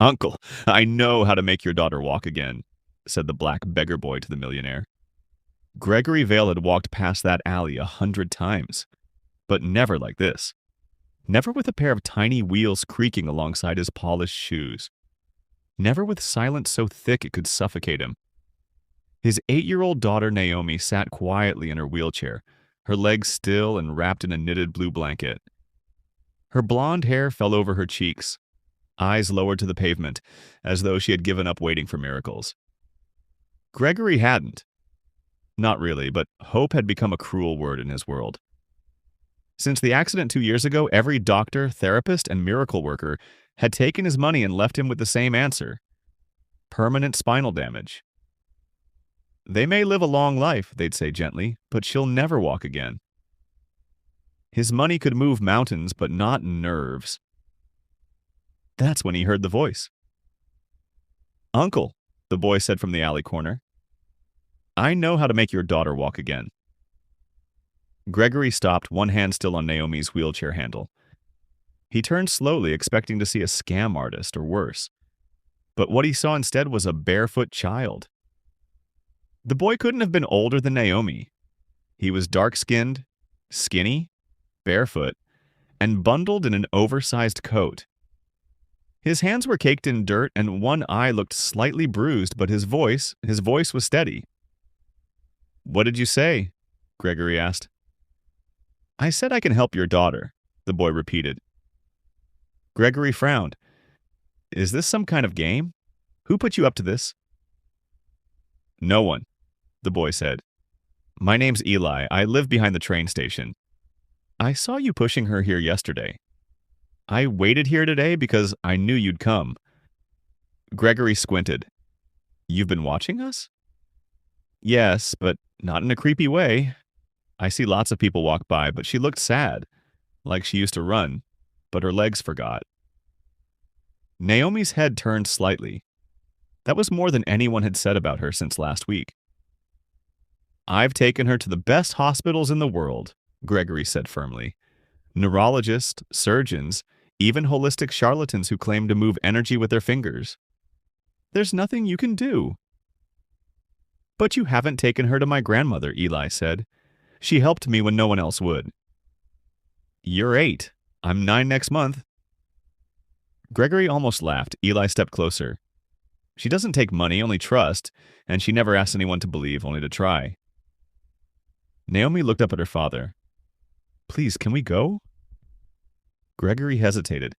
"Uncle, I know how to make your daughter walk again," said the black beggar boy to the millionaire. Gregory Vale had walked past that alley 100 times, but never like this. Never with a pair of tiny wheels creaking alongside his polished shoes. Never with silence so thick it could suffocate him. His 8-year-old daughter Naomi sat quietly in her wheelchair, her legs still and wrapped in a knitted blue blanket. Her blonde hair fell over her cheeks, eyes lowered to the pavement, as though she had given up waiting for miracles. Gregory hadn't. Not really, but hope had become a cruel word in his world. Since the accident 2 years ago, every doctor, therapist, and miracle worker had taken his money and left him with the same answer: permanent spinal damage. They may live a long life, they'd say gently, but she'll never walk again. His money could move mountains, but not nerves. That's when he heard the voice. "Uncle," the boy said from the alley corner, "I know how to make your daughter walk again." Gregory stopped, one hand still on Naomi's wheelchair handle. He turned slowly, expecting to see a scam artist or worse. But what he saw instead was a barefoot child. The boy couldn't have been older than Naomi. He was dark-skinned, skinny, barefoot, and bundled in an oversized coat. His hands were caked in dirt and one eye looked slightly bruised, but his voice was steady. "What did you say?" Gregory asked. "I said I can help your daughter," the boy repeated. Gregory frowned. "Is this some kind of game? Who put you up to this?" "No one," the boy said. "My name's Eli. I live behind the train station. I saw you pushing her here yesterday. I waited here today because I knew you'd come." Gregory squinted. "You've been watching us?" "Yes, but not in a creepy way. I see lots of people walk by, but she looked sad, like she used to run, but her legs forgot." Naomi's head turned slightly. That was more than anyone had said about her since last week. "I've taken her to the best hospitals in the world," Gregory said firmly. "Neurologists, surgeons, even holistic charlatans who claim to move energy with their fingers. There's nothing you can do." "But you haven't taken her to my grandmother," Eli said. "She helped me when no one else would." "You're 8. I'm 9 next month." Gregory almost laughed. Eli stepped closer. "She doesn't take money, only trust, and she never asks anyone to believe, only to try." Naomi looked up at her father. "Please, can we go?" Gregory hesitated.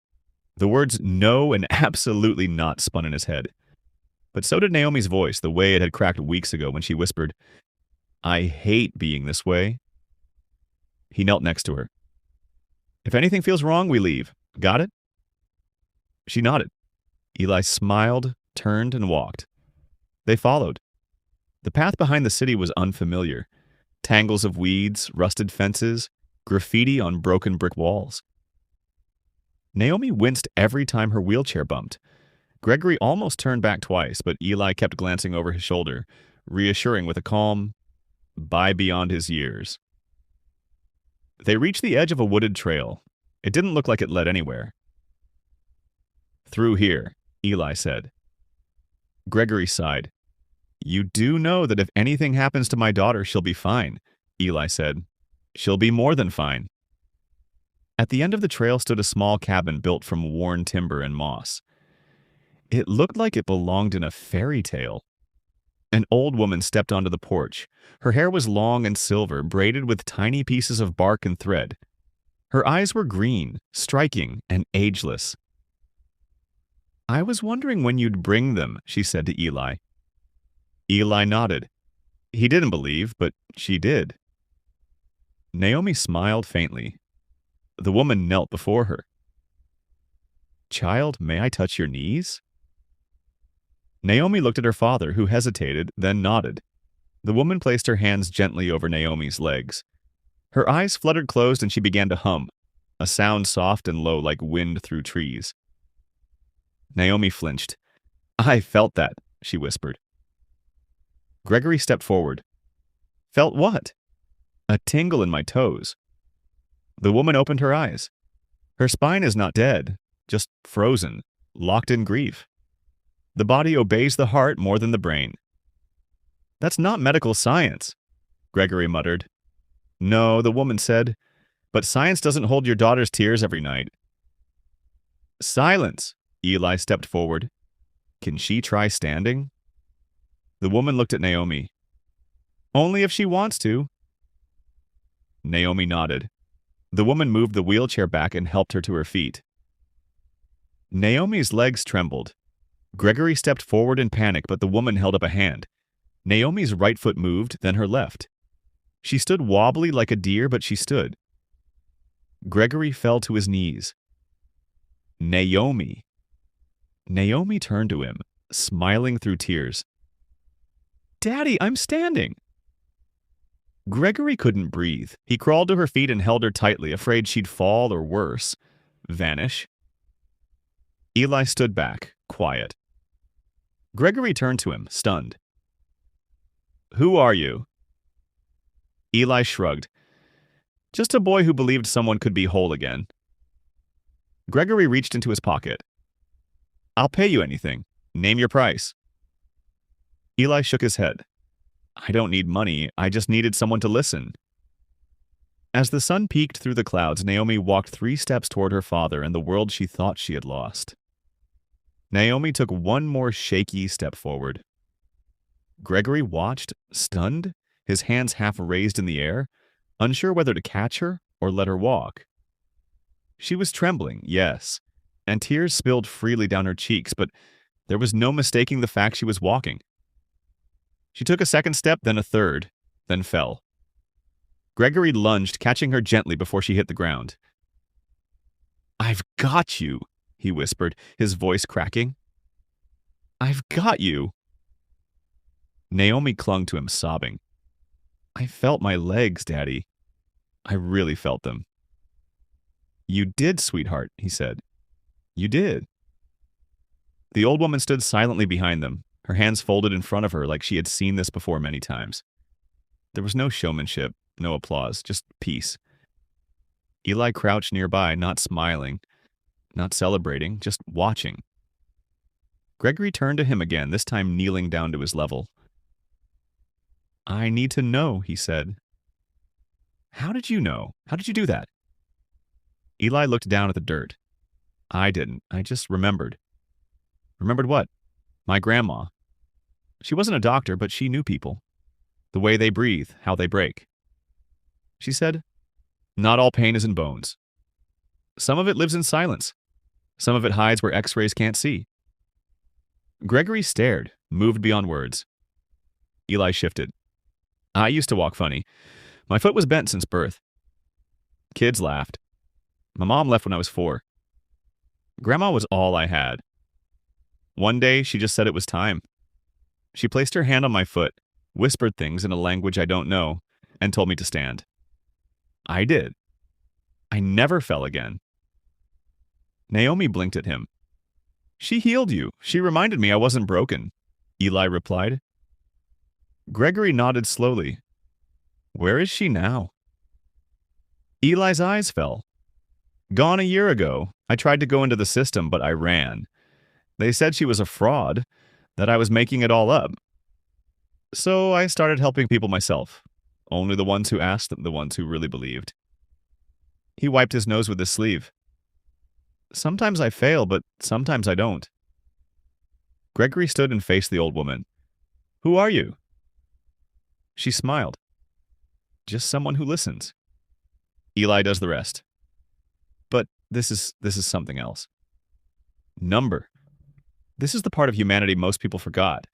The words "no" and "absolutely not" spun in his head. But so did Naomi's voice, the way it had cracked weeks ago when she whispered, "I hate being this way." He knelt next to her. "If anything feels wrong, we leave. Got it?" She nodded. Eli smiled, turned, and walked. They followed. The path behind the city was unfamiliar. Tangles of weeds, rusted fences, graffiti on broken brick walls. Naomi winced every time her wheelchair bumped. Gregory almost turned back twice, but Eli kept glancing over his shoulder, reassuring with a calm, "Bye beyond his years." They reached the edge of a wooded trail. It didn't look like it led anywhere. "Through here," Eli said. Gregory sighed. "You do know that if anything happens to my daughter, she'll be fine," Eli said. "She'll be more than fine." At the end of the trail stood a small cabin built from worn timber and moss. It looked like it belonged in a fairy tale. An old woman stepped onto the porch. Her hair was long and silver, braided with tiny pieces of bark and thread. Her eyes were green, striking, and ageless. "I was wondering when you'd bring them," she said to Eli. Eli nodded. He didn't believe, but she did. Naomi smiled faintly. The woman knelt before her. "Child, may I touch your knees?" Naomi looked at her father, who hesitated, then nodded. The woman placed her hands gently over Naomi's legs. Her eyes fluttered closed and she began to hum, a sound soft and low like wind through trees. Naomi flinched. "I felt that," she whispered. Gregory stepped forward. "Felt what?" "A tingle in my toes." The woman opened her eyes. "Her spine is not dead, just frozen, locked in grief." The body obeys the heart more than the brain. That's not medical science, Gregory muttered. No, the woman said, but science doesn't hold your daughter's tears every night. Silence, Eli stepped forward. Can she try standing? The woman looked at Naomi. Only if she wants to. Naomi nodded. The woman moved the wheelchair back and helped her to her feet. Naomi's legs trembled. Gregory stepped forward in panic, but the woman held up a hand. Naomi's right foot moved, then her left. She stood wobbly like a deer, but she stood. Gregory fell to his knees. Naomi. Naomi turned to him, smiling through tears. Daddy, I'm standing. Gregory couldn't breathe. He crawled to her feet and held her tightly, afraid she'd fall or worse, vanish. Eli stood back, quiet. Gregory turned to him, stunned. Who are you? Eli shrugged. Just a boy who believed someone could be whole again. Gregory reached into his pocket. I'll pay you anything. Name your price. Eli shook his head. I don't need money. I just needed someone to listen. As the sun peeked through the clouds, Naomi walked 3 steps toward her father and the world she thought she had lost. Naomi took one more shaky step forward. Gregory watched, stunned, his hands half raised in the air, unsure whether to catch her or let her walk. She was trembling, yes, and tears spilled freely down her cheeks, but there was no mistaking the fact she was walking. She took a second step, then a third, then fell. Gregory lunged, catching her gently before she hit the ground. I've got you, he whispered, his voice cracking. I've got you. Naomi clung to him, sobbing. I felt my legs, Daddy. I really felt them. You did, sweetheart, he said. You did. The old woman stood silently behind them, her hands folded in front of her like she had seen this before many times. There was no showmanship, no applause, just peace. Eli crouched nearby, not smiling, not celebrating, just watching. Gregory turned to him again, this time kneeling down to his level. I need to know, he said. How did you know? How did you do that? Eli looked down at the dirt. I didn't. I just remembered. Remembered what? My grandma. She wasn't a doctor, but she knew people. The way they breathe, how they break. She said, not all pain is in bones. Some of it lives in silence. Some of it hides where X-rays can't see. Gregory stared, moved beyond words. Eli shifted. I used to walk funny. My foot was bent since birth. Kids laughed. My mom left when I was 4. Grandma was all I had. One day, she just said it was time. She placed her hand on my foot, whispered things in a language I don't know, and told me to stand. I did. I never fell again. Naomi blinked at him. She healed you. She reminded me I wasn't broken, Eli replied. Gregory nodded slowly. Where is she now? Eli's eyes fell. Gone a year ago. I tried to go into the system, but I ran. They said she was a fraud, that I was making it all up. So I started helping people myself. Only the ones who asked, the ones who really believed. He wiped his nose with his sleeve. Sometimes I fail, but sometimes I don't. Gregory stood and faced the old woman. Who are you? She smiled. Just someone who listens. Eli does the rest. But this is something else. Number. This is the part of humanity most people forgot.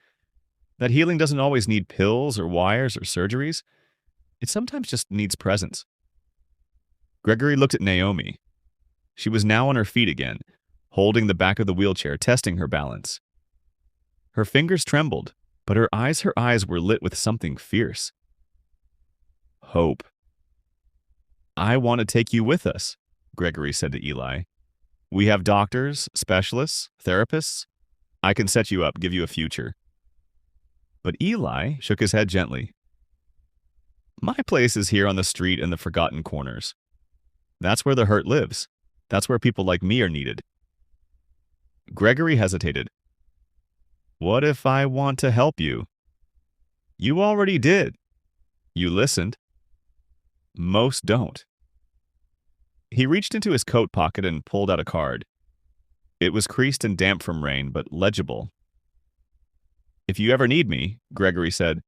That healing doesn't always need pills or wires or surgeries. It sometimes just needs presence. Gregory looked at Naomi. She was now on her feet again, holding the back of the wheelchair, testing her balance. Her fingers trembled, but her eyes were lit with something fierce. Hope. I want to take you with us, Gregory said to Eli. We have doctors, specialists, therapists. I can set you up, give you a future. But Eli shook his head gently. My place is here on the street in the forgotten corners. That's where the hurt lives. That's where people like me are needed. Gregory hesitated. What if I want to help you? You already did. You listened. Most don't. He reached into his coat pocket and pulled out a card. It was creased and damp from rain, but legible. If you ever need me, Gregory said,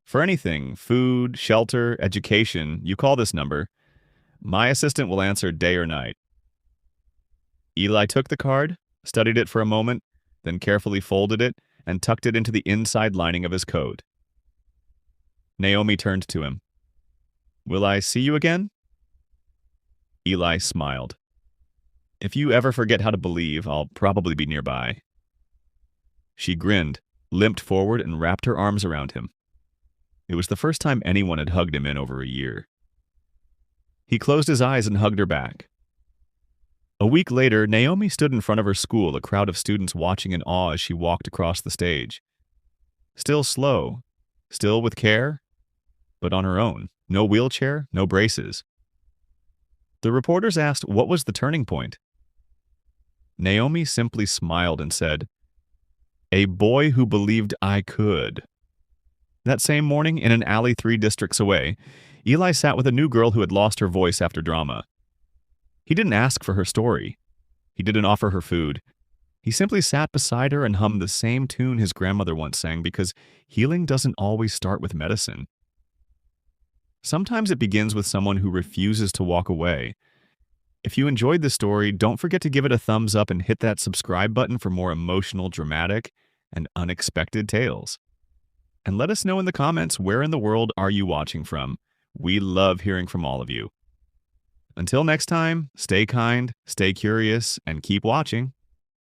for anything, food, shelter, education, you call this number. My assistant will answer day or night. Eli took the card, studied it for a moment, then carefully folded it and tucked it into the inside lining of his coat. Naomi turned to him. Will I see you again? Eli smiled. If you ever forget how to believe, I'll probably be nearby. She grinned, limped forward, and wrapped her arms around him. It was the first time anyone had hugged him in over a year. He closed his eyes and hugged her back. A week later, Naomi stood in front of her school, a crowd of students watching in awe as she walked across the stage. Still slow, still with care, but on her own. No wheelchair, no braces. The reporters asked what was the turning point. Naomi simply smiled and said, "A boy who believed I could." That same morning, in an alley 3 districts away, Eli sat with a new girl who had lost her voice after drama. He didn't ask for her story. He didn't offer her food. He simply sat beside her and hummed the same tune his grandmother once sang because healing doesn't always start with medicine. Sometimes it begins with someone who refuses to walk away. If you enjoyed this story, don't forget to give it a thumbs up and hit that subscribe button for more emotional, dramatic, and unexpected tales. And let us know in the comments, where in the world are you watching from? We love hearing from all of you. Until next time, stay kind, stay curious, and keep watching.